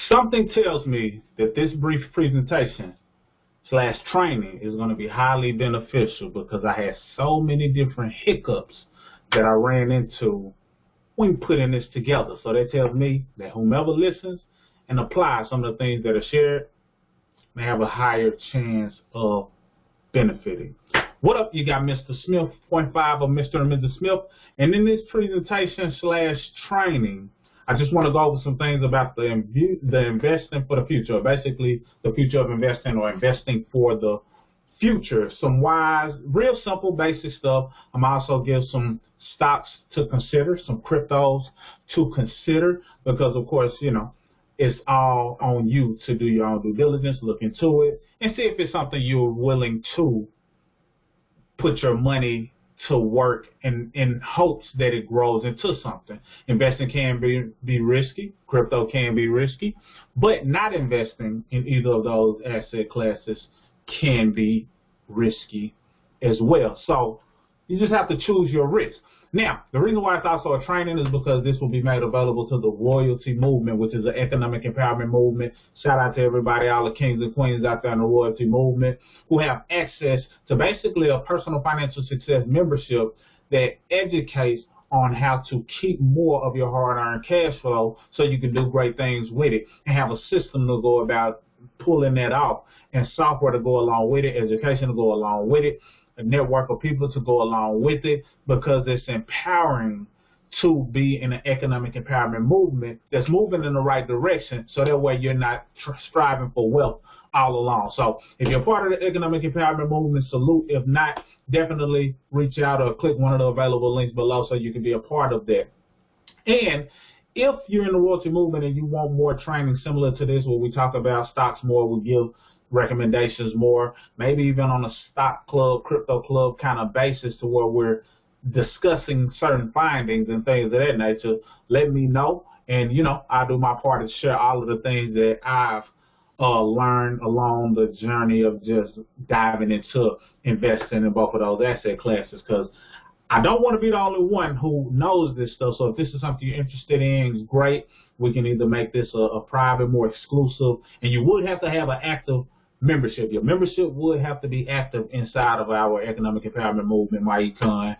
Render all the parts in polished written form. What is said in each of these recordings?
Something tells me that this brief presentation slash training is going to be highly beneficial because I had so many different hiccups that I ran into when putting this together. So that tells me that whomever listens and applies some of the things that are shared may have a higher chance of benefiting. What up? You got Mr. Smith, point five of Mr. and Mrs. Smith. And in this presentation slash training, I just want to go over some things about the investing for the future, basically the future of investing or investing for the future. Some wise, real simple, basic stuff. I'm also give some stocks to consider, some cryptos to consider, because of course, you know, it's all on you to do your own due diligence, look into it, and see if it's something you're willing to put your money to work in hopes that it grows into something. Investing can be risky. Crypto can be risky, but not investing in either of those asset classes can be risky as well. So you just have to choose your risk. Now, the reason why it's also a training is because this will be made available to the Royalty Movement, which is an economic empowerment movement. Shout out to everybody, all the kings and queens out there in the Royalty Movement who have access to basically a personal financial success membership that educates on how to keep more of your hard-earned cash flow so you can do great things with it and have a system to go about pulling that off and software to go along with it, education to go along with it, a network of people to go along with it, because it's empowering to be in an economic empowerment movement that's moving in the right direction, so that way you're not striving for wealth all along. So if you're part of the economic empowerment movement, salute. If not, definitely reach out or click one of the available links below so you can be a part of that. And if you're in the Royalty Movement and you want more training similar to this, where we talk about stocks more, we give recommendations more, maybe even on a stock club, crypto club kind of basis, to where we're discussing certain findings and things of that nature, let me know. And, you know, I'll do my part to share all of the things that I've learned along the journey of just diving into investing in both of those asset classes, because I don't want to be the only one who knows this stuff. So if this is something you're interested in, it's great. We can either make this a private, more exclusive, and you would have to have an active membership. Your membership would have to be active inside of our economic empowerment movement, MyEcon,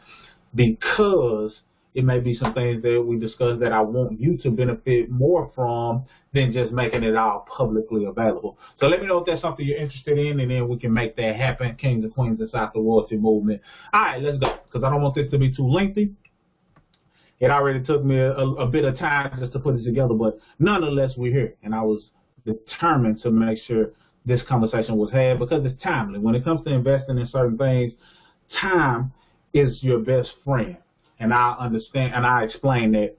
because it may be some things that we discussed that I want you to benefit more from than just making it all publicly available. So let me know if that's something you're interested in, and then we can make that happen. Kings and queens inside the Royalty Movement. All right, let's go, because I don't want this to be too lengthy. It already took me a bit of time just to put it together, but nonetheless, we're here, and I was determined to make sure this conversation was had, because it's timely. When it comes to investing in certain things, time is your best friend. And I understand, and I explain that,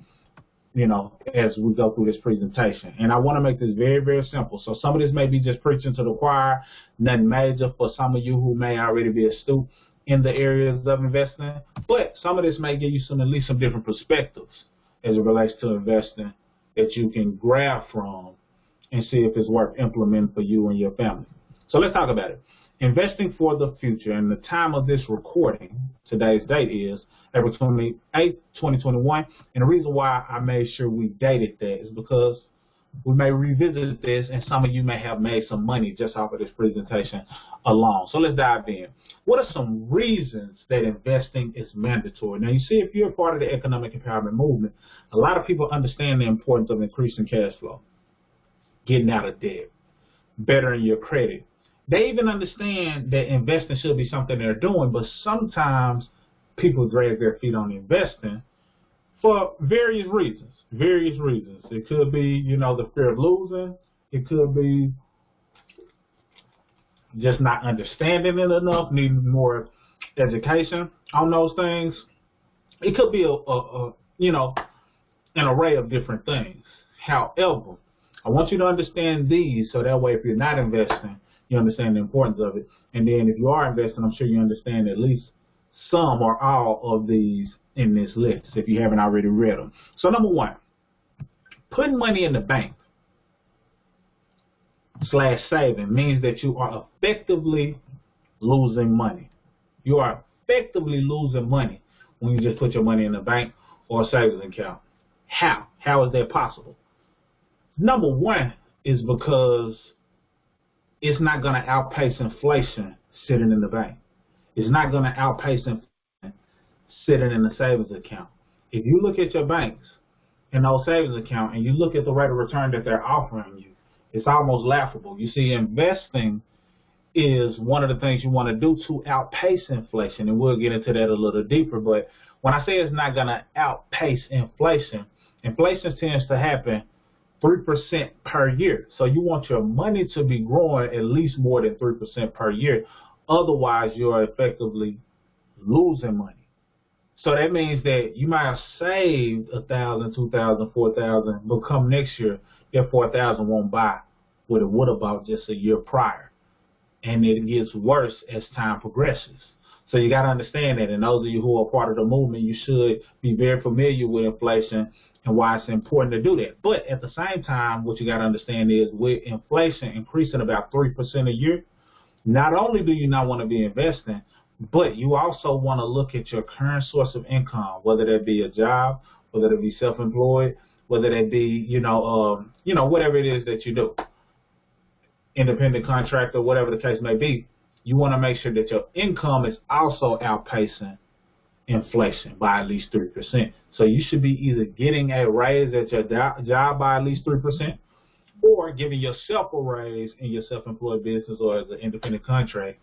you know, as we go through this presentation. And I want to make this very, very simple. So some of this may be just preaching to the choir, nothing major for some of you who may already be astute in the areas of investing, but some of this may give you at least some different perspectives as it relates to investing that you can grab from and see if it's worth implementing for you and your family. So let's talk about it. Investing for the future, and the time of this recording, today's date is April 28th, 2021. And the reason why I made sure we dated that is because we may revisit this, and some of you may have made some money just off of this presentation alone. So let's dive in. What are some reasons that investing is mandatory? Now, you see, if you're a part of the economic empowerment movement, a lot of people understand the importance of increasing cash flow, getting out of debt, bettering your credit. They even understand that investing should be something they're doing, but sometimes people drag their feet on investing for various reasons. It could be, you know, the fear of losing. It could be just not understanding it enough, needing more education on those things. It could be you know, an array of different things. However, I want you to understand these, so that way if you're not investing, you understand the importance of it. And then if you are investing, I'm sure you understand at least some or all of these in this list if you haven't already read them. So number one, putting money in the bank / saving means that you are effectively losing money. You are effectively losing money when you just put your money in the bank or a savings account. How? How is that possible? Number one, is because it's not going to outpace inflation sitting in the bank. It's not going to outpace inflation sitting in the savings account. If you look at your banks and those savings account and you look at the rate of return that they're offering you, it's almost laughable. You see, investing is one of the things you want to do to outpace inflation, and we'll get into that a little deeper. But when I say it's not going to outpace inflation, inflation tends to happen 3% per year. So you want your money to be growing at least more than 3% per year. Otherwise, you're effectively losing money. So that means that you might have saved $1,000, $2,000, $4,000, but come next year, that $4,000 won't buy what it would have bought just a year prior. And it gets worse as time progresses. So you got to understand that. And those of you who are part of the movement, you should be very familiar with inflation and why it's important to do that. But at the same time, what you got to understand is with inflation increasing about 3% a year, not only do you not want to be investing, but you also want to look at your current source of income, whether that be a job, whether that be self-employed, whether that be, whatever it is that you do. Independent contractor, whatever the case may be, you want to make sure that your income is also outpacing inflation by at least 3%. So you should be either getting a raise at your job by at least 3% or giving yourself a raise in your self-employed business or as an independent contract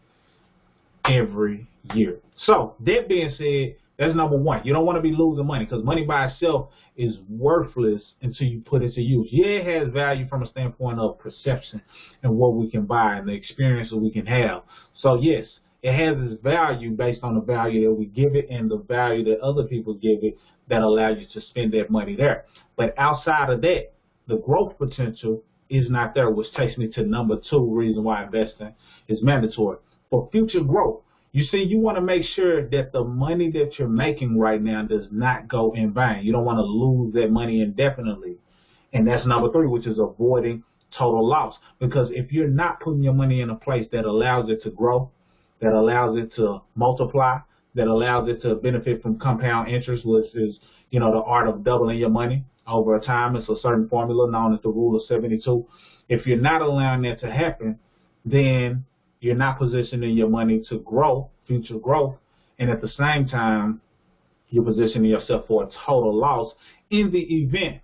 every year. So that being said, that's number one. You don't want to be losing money because money by itself is worthless until you put it to use. Yeah, it has value from a standpoint of perception and what we can buy and the experience that we can have. So yes, it has its value based on the value that we give it and the value that other people give it that allow you to spend that money there. But outside of that, the growth potential is not there, which takes me to number two reason why investing is mandatory. For future growth, you see, you want to make sure that the money that you're making right now does not go in vain. You don't want to lose that money indefinitely. And that's number three, which is avoiding total loss. Because if you're not putting your money in a place that allows it to grow, that allows it to multiply, that allows it to benefit from compound interest, which is, the art of doubling your money over time. It's a certain formula known as the rule of 72. If you're not allowing that to happen, then you're not positioning your money to grow, future growth, and at the same time, you're positioning yourself for a total loss in the event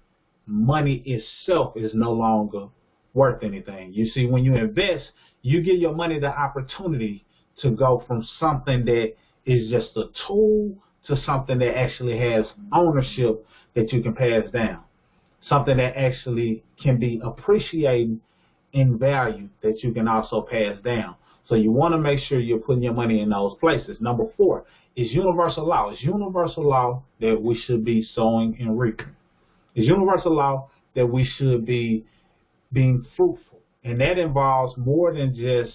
money itself is no longer worth anything. You see, when you invest, you give your money the opportunity to go from something that is just a tool to something that actually has ownership that you can pass down, something that actually can be appreciated in value that you can also pass down. So you want to make sure you're putting your money in those places. Number four is universal law. It's universal law that we should be sowing and reaping. It's universal law that we should be being fruitful. And that involves more than just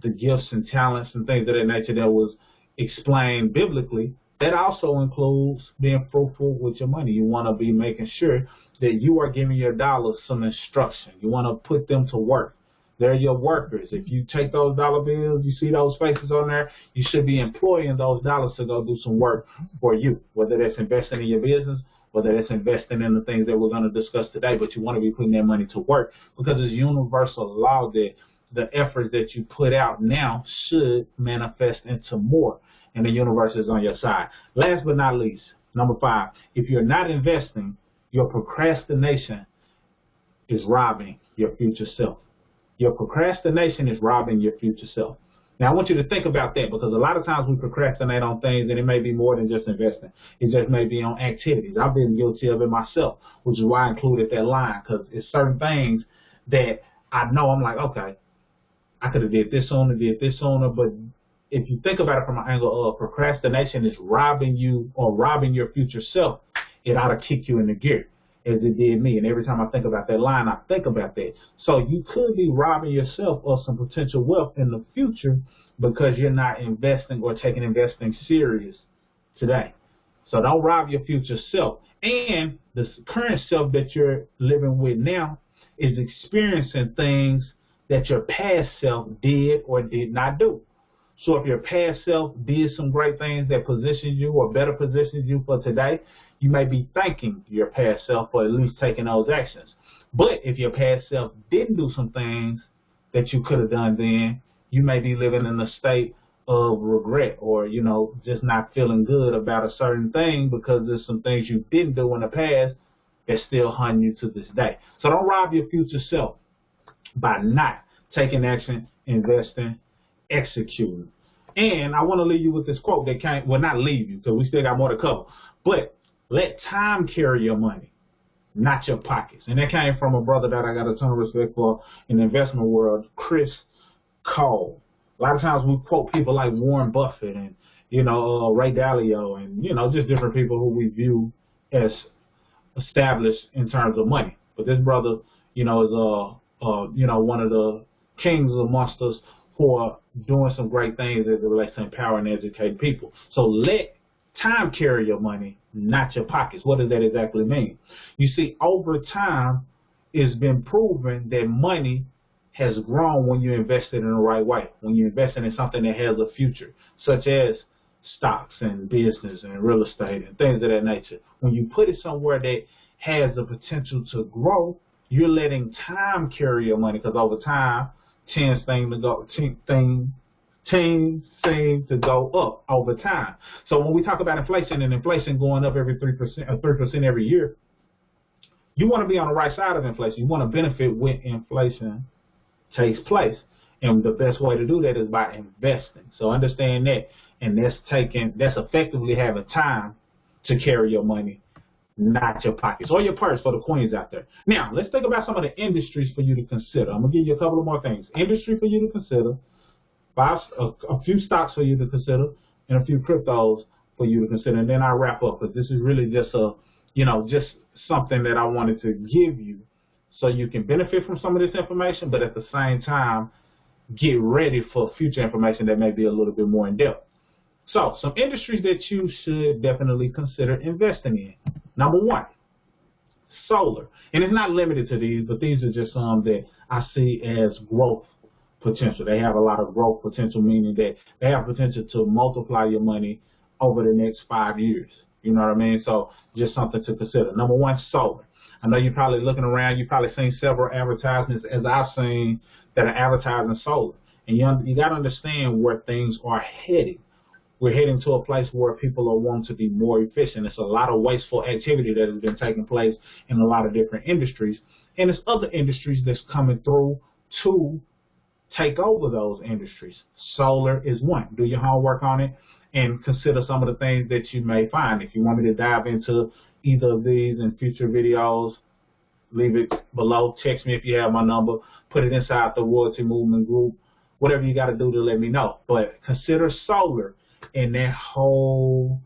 the gifts and talents and things of that nature that was explained biblically. That also includes being fruitful with your money. You want to be making sure that you are giving your dollars some instruction. You want to put them to work. They're your workers. If you take those dollar bills, you see those faces on there, you should be employing those dollars to go do some work for you, whether that's investing in your business, whether that's investing in the things that we're going to discuss today, but you want to be putting that money to work because it's universal law that the effort that you put out now should manifest into more, and the universe is on your side. Last but not least, number five, if you're not investing, your procrastination is robbing your future self. Your procrastination is robbing your future self. Now, I want you to think about that because a lot of times we procrastinate on things and it may be more than just investing. It just may be on activities. I've been guilty of it myself, which is why I included that line because it's certain things that I know I'm like, okay, I could have did this sooner, but if you think about it from an angle of procrastination is robbing you or robbing your future self, it ought to kick you in the gear as it did me. And every time I think about that line, I think about that. So you could be robbing yourself of some potential wealth in the future because you're not investing or taking investing serious today. So don't rob your future self. And the current self that you're living with now is experiencing things that your past self did or did not do. So if your past self did some great things that positioned you or better positioned you for today, you may be thanking your past self for at least taking those actions. But if your past self didn't do some things that you could have done then, you may be living in a state of regret, or, you know, just not feeling good about a certain thing because there's some things you didn't do in the past that still haunt you to this day. So don't rob your future self by not taking action, investing, executing. And I want to leave you with this quote that can't, well, not leave you because we still got more to cover, but let time carry your money, not your pockets. And that came from a brother that I got a ton of respect for in the investment world, Chris Cole. A lot of times we quote people like Warren Buffett and, you know, Ray Dalio and, you know, just different people who we view as established in terms of money. But this brother, you know, is you know, one of the kings amongst us who are doing some great things as it relates to empower and educate people. So let time carry your money, not your pockets. What does that exactly mean? You see, over time, it's been proven that money has grown when you invest it in the right way, when you're investing in something that has a future, such as stocks and business and real estate and things of that nature. When you put it somewhere that has the potential to grow, you're letting time carry your money, because over time, things seem to go up over time. So when we talk about inflation and inflation going up every 3% or 3% every year, you want to be on the right side of inflation. You want to benefit when inflation takes place. And the best way to do that is by investing. So understand that. And that's effectively having time to carry your money, not your pockets or your purse for the queens out there. Now, let's think about some of the industries for you to consider. I'm going to give you a couple of more things. Industry for you to consider, a few stocks for you to consider, and a few cryptos for you to consider. And then I'll wrap up, because this is really just just something that I wanted to give you so you can benefit from some of this information, but at the same time, get ready for future information that may be a little bit more in depth. So, some industries that you should definitely consider investing in. Number one, solar. And it's not limited to these, but these are just some that I see as growth potential. They have a lot of growth potential, meaning that they have potential to multiply your money over the next 5 years. You know what I mean? So, just something to consider. Number one, solar. I know you're probably looking around. You've probably seen several advertisements, as I've seen, that are advertising solar. And you got to understand where things are heading. We're heading to a place where people are wanting to be more efficient. It's a lot of wasteful activity that has been taking place in a lot of different industries. And there's other industries that's coming through to take over those industries. Solar is one. Do your homework on it and consider some of the things that you may find. If you want me to dive into either of these in future videos, leave it below. Text me if you have my number. Put it inside the Royalty Movement group. Whatever you got to do to let me know. But consider solar in that whole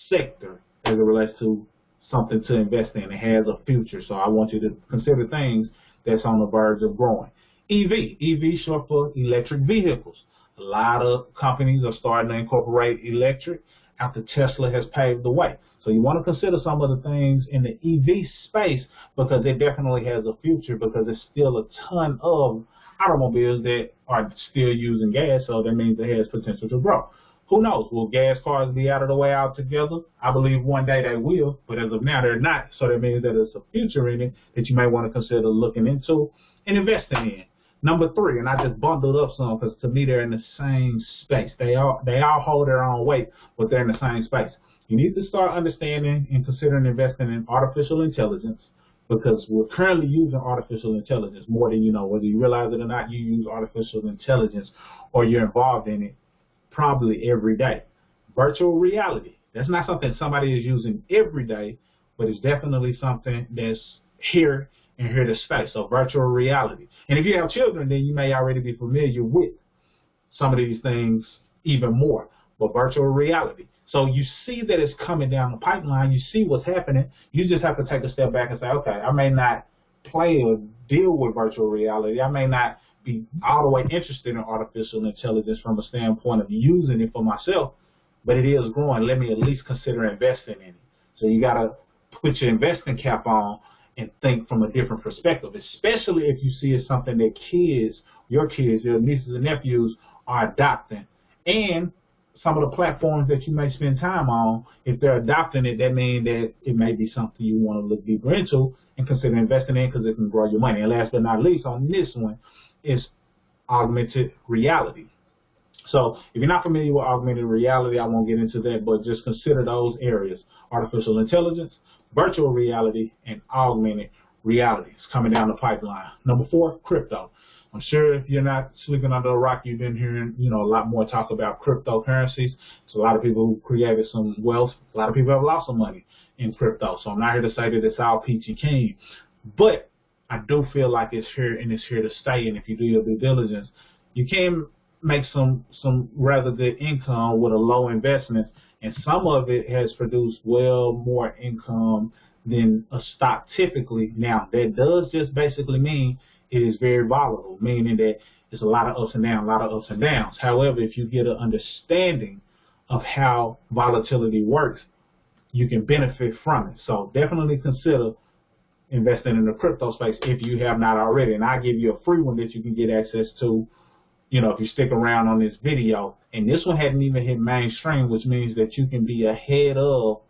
sector as it relates to something to invest in. It has a future. So I want you to consider things that's on the verge of growing. EV short for electric vehicles. A lot of companies are starting to incorporate electric after Tesla has paved the way. So you want to consider some of the things in the EV space, because it definitely has a future, because there's still a ton of automobiles that are still using gas, so that means it has potential to grow. Who knows? Will gas cars be out of the way altogether? I believe one day they will, but as of now they're not, so that means that there's a future in it that you may want to consider looking into and investing in. Number three, and I just bundled up some because to me they're in the same space. They all hold their own weight, but they're in the same space. You need to start understanding and considering investing in artificial intelligence, because we're currently using artificial intelligence more than you know. Whether you realize it or not, you use artificial intelligence or you're involved in it probably every day. Virtual reality. That's not something somebody is using every day, but it's definitely something that's here and here to stay. So virtual reality. And if you have children, then you may already be familiar with some of these things even more. But virtual reality. So you see that it's coming down the pipeline. You see what's happening. You just have to take a step back and say, okay, I may not play or deal with virtual reality. I may not be all the way interested in artificial intelligence from a standpoint of using it for myself, but it is growing. Let me at least consider investing in it. So you got to put your investing cap on and think from a different perspective, especially if you see it's something that your nieces and nephews are adopting. And some of the platforms that you may spend time on, if they're adopting it, that means that it may be something you want to look deeper into and consider investing in because it can grow your money. And last but not least, on this one is augmented reality. So if you're not familiar with augmented reality, I won't get into that, but just consider those areas: artificial intelligence, virtual reality, and augmented reality. It's coming down the pipeline. Number 4, crypto. I'm sure if you're not sleeping under a rock, you've been hearing, a lot more talk about cryptocurrencies. So a lot of people who created some wealth, a lot of people have lost some money in crypto. So I'm not here to say that it's all peachy keen, but I do feel like it's here and it's here to stay. And if you do your due diligence, you can make some rather good income with a low investment. And some of it has produced well more income than a stock typically. Now, that does just basically mean it is very volatile, meaning that there's a lot of ups and downs, However, if you get an understanding of how volatility works, you can benefit from it. So definitely consider investing in the crypto space if you have not already. And I'll give you a free one that you can get access to, if you stick around on this video. And this one hadn't even hit mainstream, which means that you can be ahead of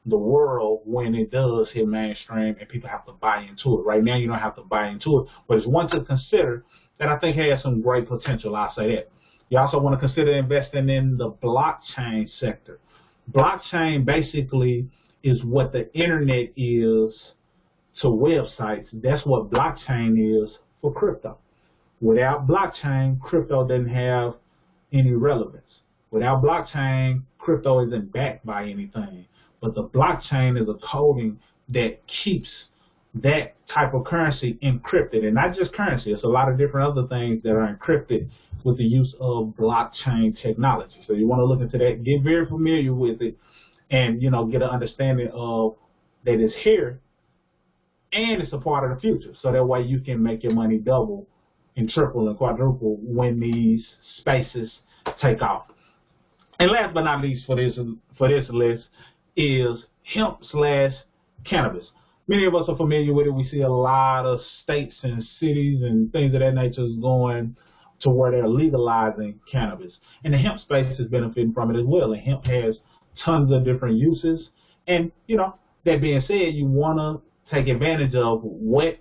the world when it does hit mainstream and people have to buy into it. Right now, you don't have to buy into it, but it's one to consider that I think has some great potential. I'll say that. You also want to consider investing in the blockchain sector. Blockchain basically is what the internet is to websites. That's what blockchain is for crypto. Without blockchain, crypto doesn't have any relevance. Without blockchain, crypto isn't backed by anything. But the blockchain is a coding that keeps that type of currency encrypted. And not just currency, it's a lot of different other things that are encrypted with the use of blockchain technology. So you want to look into that, get very familiar with it, and get an understanding of that it's here and it's a part of the future. So that way you can make your money double and triple and quadruple when these spaces take off. And last but not least for this list is hemp/cannabis. Many of us are familiar with it. We see a lot of states and cities and things of that nature is going to where they're legalizing cannabis. And the hemp space is benefiting from it as well. And hemp has tons of different uses. And, that being said, you want to take advantage of what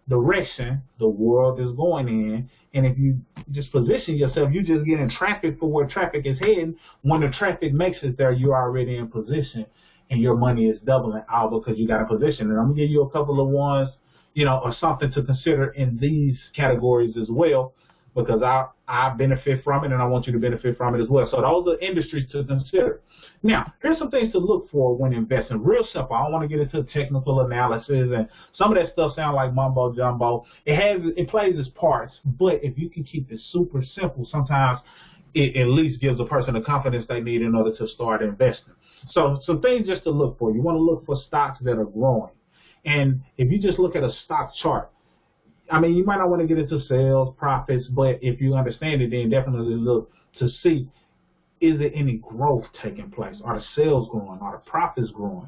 direction the world is going in. And if you just position yourself, you just get in traffic for where traffic is heading. When the traffic makes it there, you're already in position and your money is doubling all because you got a position. And I'm going to give you a couple of ones, or something to consider in these categories as well, because I benefit from it and I want you to benefit from it as well. So those are industries to consider. Now, here's some things to look for when investing. Real simple. I don't want to get into technical analysis, and some of that stuff sounds like mumbo jumbo. It plays its parts, but if you can keep it super simple, sometimes it at least gives a person the confidence they need in order to start investing. So some things just to look for. You want to look for stocks that are growing. And if you just look at a stock chart, you might not want to get into sales, profits, but if you understand it, then definitely look to see, is there any growth taking place? Are the sales growing? Are the profits growing?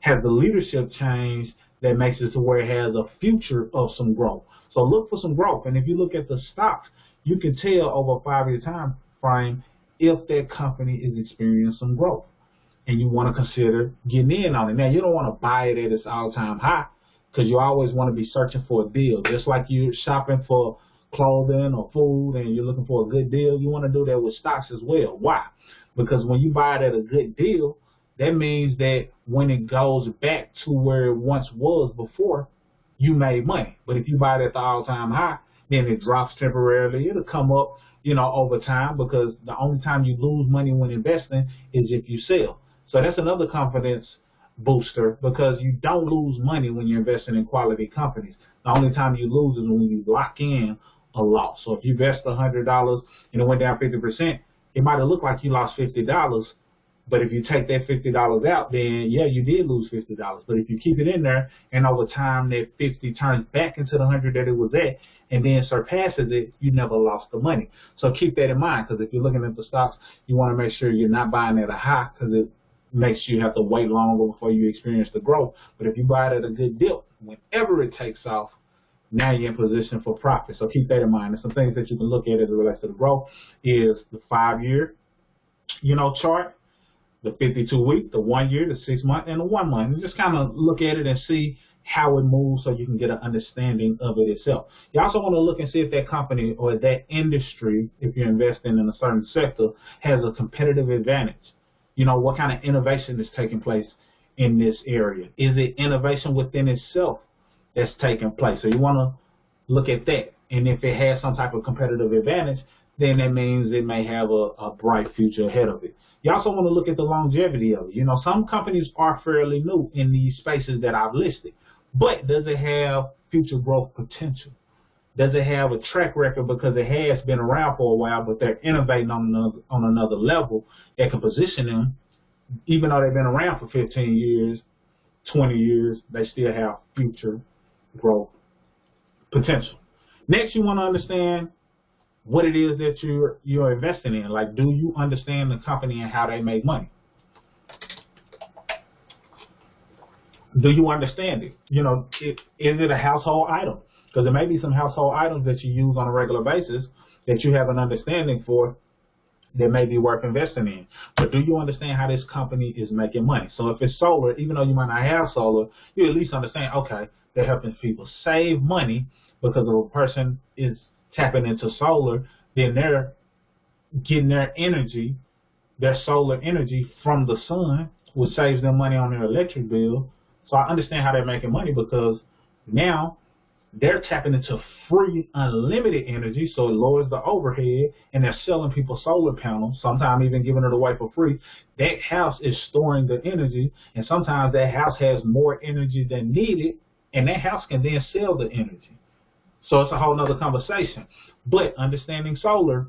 Has the leadership changed that makes it to where it has a future of some growth? So look for some growth. And if you look at the stocks, you can tell over a 5-year time frame if that company is experiencing some growth. And you want to consider getting in on it. Now, you don't want to buy it at its all-time high, because you always want to be searching for a deal. Just like you're shopping for clothing or food and you're looking for a good deal, you want to do that with stocks as well. Why? Because when you buy it at a good deal, that means that when it goes back to where it once was before, you made money. But if you buy it at the all-time high, then it drops temporarily. It'll come up, over time, because the only time you lose money when investing is if you sell. So that's another confidence booster, because you don't lose money when you're investing in quality companies. The only time you lose is when you lock in a loss. So if you invest $100 and it went down 50%, it might have looked like you lost $50, but if you take that $50 out, then yeah, you did lose $50. But if you keep it in there and over time that 50 turns back into the 100 that it was at and then surpasses it, you never lost the money. So keep that in mind, because if you're looking at the stocks, you want to make sure you're not buying at a high, because it makes you have to wait longer before you experience the growth. But if you buy it at a good dip, whenever it takes off, now you're in position for profit. So keep that in mind. And some things that you can look at as it relates to the growth is the 5-year, chart, the 52-week, the 1 year, the 6 month, and the 1 month. And just kind of look at it and see how it moves so you can get an understanding of it itself. You also want to look and see if that company or that industry, if you're investing in a certain sector, has a competitive advantage. You know, what kind of innovation is taking place in this area? Is it innovation within itself that's taking place? So you want to look at that. And if it has some type of competitive advantage, then that means it may have a bright future ahead of it. You also want to look at the longevity of it. You know, some companies are fairly new in these spaces that I've listed, but does it have future growth potential? Does it have a track record because it has been around for a while, but they're innovating on another level that can position them, even though they've been around for 15 years, 20 years, they still have future growth potential. Next, you want to understand what it is that you're investing in. Like, do you understand the company and how they make money? Do you understand it? You know, is it a household item? Because there may be some household items that you use on a regular basis that you have an understanding for that may be worth investing in. But do you understand how this company is making money? So if it's solar, even though you might not have solar, you at least understand, okay, they're helping people save money because if a person is tapping into solar, then they're getting their energy, their solar energy from the sun, which saves them money on their electric bill. So I understand how they're making money because now they're tapping into free, unlimited energy, so it lowers the overhead, and they're selling people solar panels, sometimes even giving it away for free. That house is storing the energy, and sometimes that house has more energy than needed, and that house can then sell the energy. So it's a whole nother conversation. But understanding solar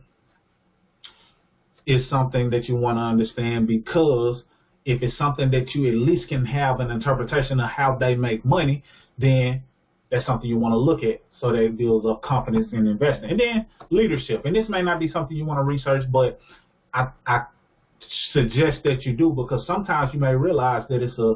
is something that you want to understand, because if it's something that you at least can have an interpretation of how they make money, then that's something you want to look at, so that it builds up confidence in investing. And then leadership. And this may not be something you want to research, but I suggest that you do, because sometimes you may realize that it's a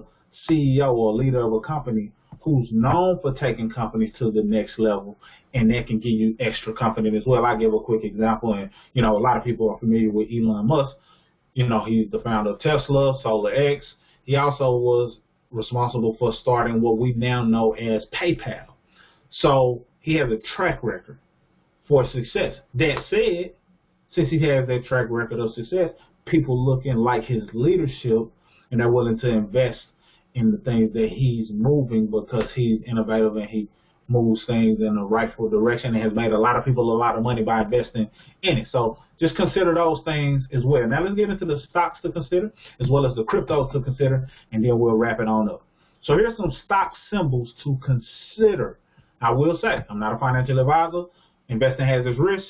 CEO or leader of a company who's known for taking companies to the next level, and that can give you extra confidence as well. I'll give a quick example, and you know, a lot of people are familiar with Elon Musk. You know, he's the founder of Tesla, SolarX. He also was responsible for starting what we now know as PayPal. So he has a track record for success. That said, since he has that track record of success, people looking like his leadership, and they're willing to invest in the things that he's moving because he's innovative and he moves things in the rightful direction and has made a lot of people a lot of money by investing in it. So just consider those things as well. Now let's get into the stocks to consider as well as the cryptos to consider, and then we'll wrap it on up. So here's some stock symbols to consider. I will say, I'm not a financial advisor. Investing has its risks.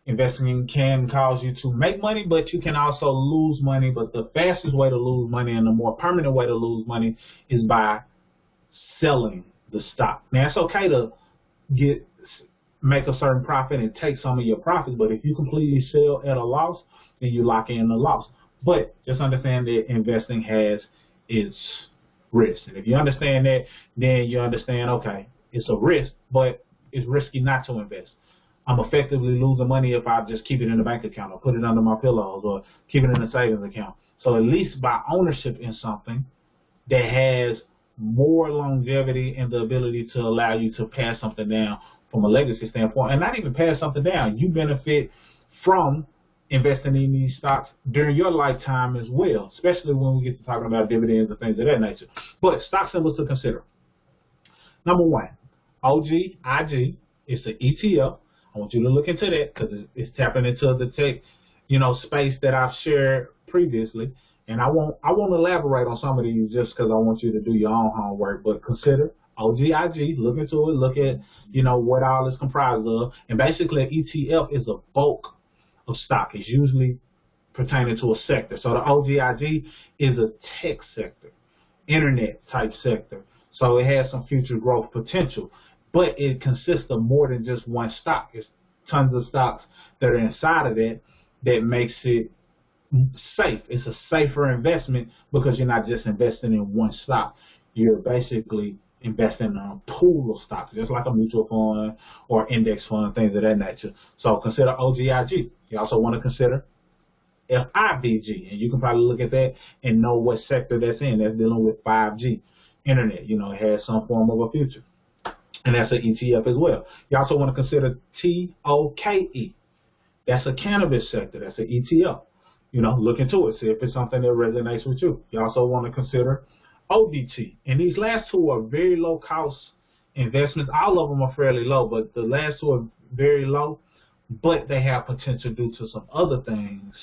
Investing can cause you to make money, but you can also lose money. But the fastest way to lose money and the more permanent way to lose money is by selling the stock. Now, it's okay to make a certain profit and take some of your profits, but if you completely sell at a loss, then you lock in the loss. But just understand that investing has its risk. And if you understand that, then you understand, okay, it's a risk, but it's risky not to invest. I'm effectively losing money if I just keep it in the bank account or put it under my pillows or keep it in a savings account. So at least by ownership in something that has more longevity and the ability to allow you to pass something down from a legacy standpoint, and not even pass something down, you benefit from investing in these stocks during your lifetime as well, especially when we get to talking about dividends and things of that nature. But stock symbols to consider. Number one, OGIG. It's an ETF. I want you to look into that because it's tapping into the tech, space that I've shared previously. And I won't elaborate on some of these just because I want you to do your own homework. But consider OGIG. Look into it. Look at what all it's comprised of. And basically, an ETF is a bulk of stock. It's usually pertaining to a sector. So the OGIG is a tech sector, internet type sector. So it has some future growth potential. But it consists of more than just one stock. It's tons of stocks that are inside of it that makes it safe. It's a safer investment because you're not just investing in one stock. You're basically investing in a pool of stocks, just like a mutual fund or index fund, things of that nature. So consider OGIG. You also want to consider FIVG, and you can probably look at that and know what sector that's in. That's dealing with 5G. internet. You know, it has some form of a future. And that's an ETF as well. You also want to consider TOKE. That's a cannabis sector. That's an ETF. You know, look into it. See if it's something that resonates with you. You also want to consider ODT. And these last two are very low cost investments. All of them are fairly low, but the last two are very low. But they have potential due to some other things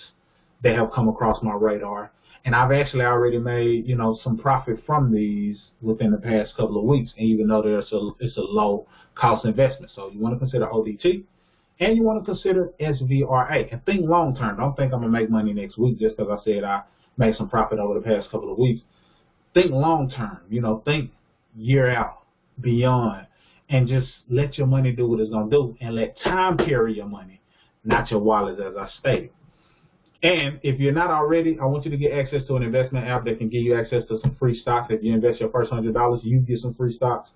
that have come across my radar. And I've actually already made, you know, some profit from these within the past couple of weeks, and even though it's a low cost investment. So you want to consider ODT, and you want to consider SVRA. And think long term. Don't think I'm going to make money next week just because I said I made some profit over the past couple of weeks. Think long term. You know, think year out, beyond, and just let your money do what it's going to do, and let time carry your money, not your wallet, as I stated. And if you're not already, I want you to get access to an investment app that can give you access to some free stocks. If you invest your first $100, you get some free stocks.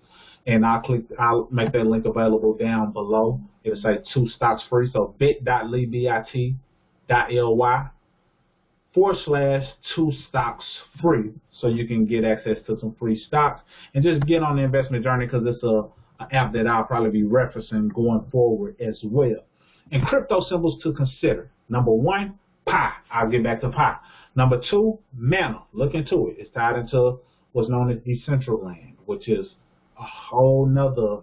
And I'll make that link available down below. It'll say 2 stocks free. So bit.ly, bit.ly/2 stocks free. So you can get access to some free stocks and just get on the investment journey, because it's an app that I'll probably be referencing going forward as well. And crypto symbols to consider. Number 1, Pi. I'll get back to Pi. Number 2, Mana. Look into it. It's tied into what's known as Decentraland, which is a whole nother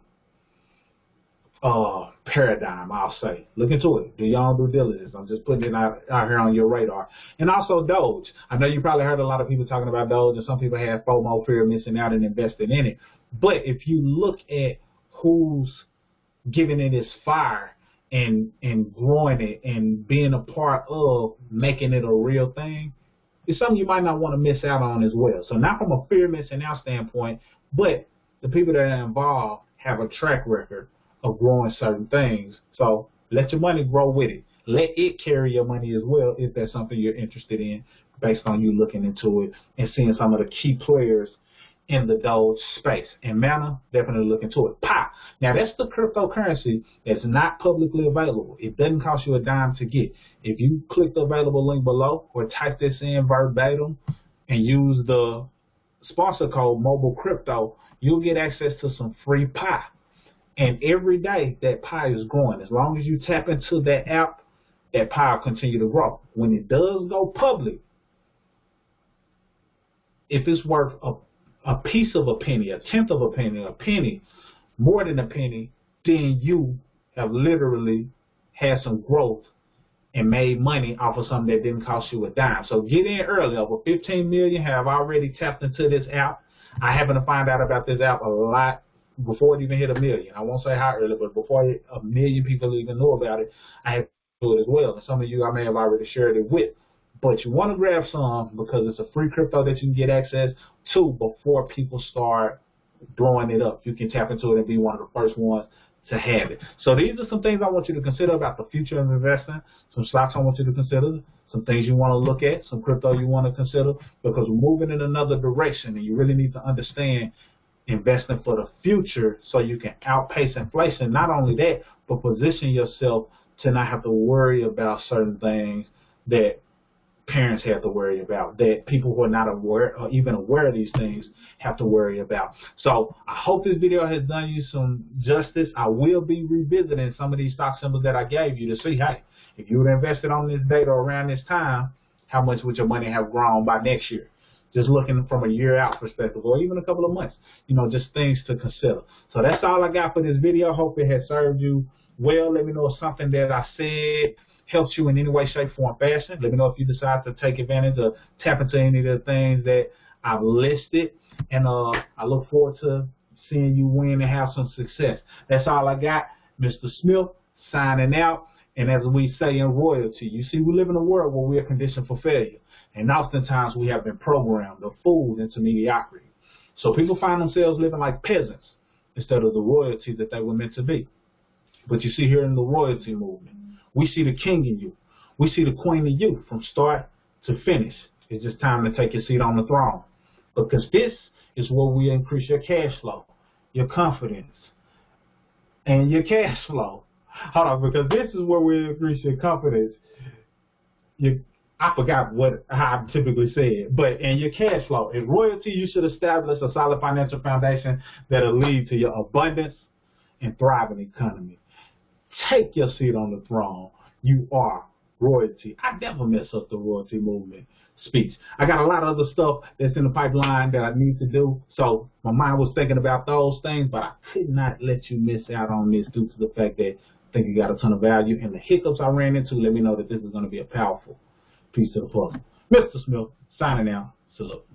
paradigm, I'll say. Look into it. Do your own due diligence. I'm just putting it out here on your radar. And also Doge. I know you probably heard a lot of people talking about Doge, and some people have FOMO, fear of missing out, and investing in it. But if you look at who's giving it its fire, and growing it and being a part of making it a real thing, it's something you might not want to miss out on as well. So not from a fear missing out standpoint, but the people that are involved have a track record of growing certain things. So let your money grow with it. Let it carry your money as well if that's something you're interested in, based on you looking into it and seeing some of the key players in the Doge space. And Mana, definitely look into it. Pi. Now that's the cryptocurrency that's not publicly available. It doesn't cost you a dime to get. If you click the available link below or type this in verbatim and use the sponsor code Mobile Crypto, you'll get access to some free Pi. And every day that Pi is growing. As long as you tap into that app, that Pi will continue to grow. When it does go public, if it's worth a piece of a penny, a tenth of a penny, more than a penny, then you have literally had some growth and made money off of something that didn't cost you a dime. So get in early. Over 15 million have already tapped into this app. I happen to find out about this app a lot before it even hit 1 million. I won't say how early, but before 1 million people even know about it, I have to do it as well. And some of you I may have already shared it with. But you want to grab some because it's a free crypto that you can get access to before people start blowing it up. You can tap into it and be one of the first ones to have it. So these are some things I want you to consider about the future of investing, some stocks I want you to consider, some things you want to look at, some crypto you want to consider, because we're moving in another direction, and you really need to understand investing for the future so you can outpace inflation. Not only that, but position yourself to not have to worry about certain things that parents have to worry about, that people who are not aware or even aware of these things have to worry about. So I hope this video has done you some justice. I will be revisiting some of these stock symbols that I gave you to see, hey, if you would have invested on this data around this time, how much would your money have grown by next year? Just looking from a year out perspective, or even a couple of months, you know, just things to consider. So that's all I got for this video. Hope it has served you well. Let me know if something that I said helps you in any way, shape, form, fashion. Let me know if you decide to take advantage of tap into any of the things that I've listed. And I look forward to seeing you win and have some success. That's all I got. Mr. Smith signing out. And as we say in royalty, you see, we live in a world where we are conditioned for failure. And oftentimes we have been programmed or fooled into mediocrity. So people find themselves living like peasants instead of the royalty that they were meant to be. But you see here in the royalty movement, we see the king in you. We see the queen in you from start to finish. It's just time to take your seat on the throne. Because this is where we increase your cash flow, your confidence, and your cash flow. Hold on, because this is where we increase your confidence. I forgot how I typically say it, but in your cash flow, in royalty, you should establish a solid financial foundation that'll lead to your abundance and thriving economy. Take your seat on the throne. You are royalty. I never mess up the royalty movement speech. I got a lot of other stuff that's in the pipeline that I need to do, so my mind was thinking about those things, but I could not let you miss out on this due to the fact that I think you got a ton of value, and the hiccups I ran into let me know that this is going to be a powerful piece of the puzzle. Mr. Smith, signing out. Salute.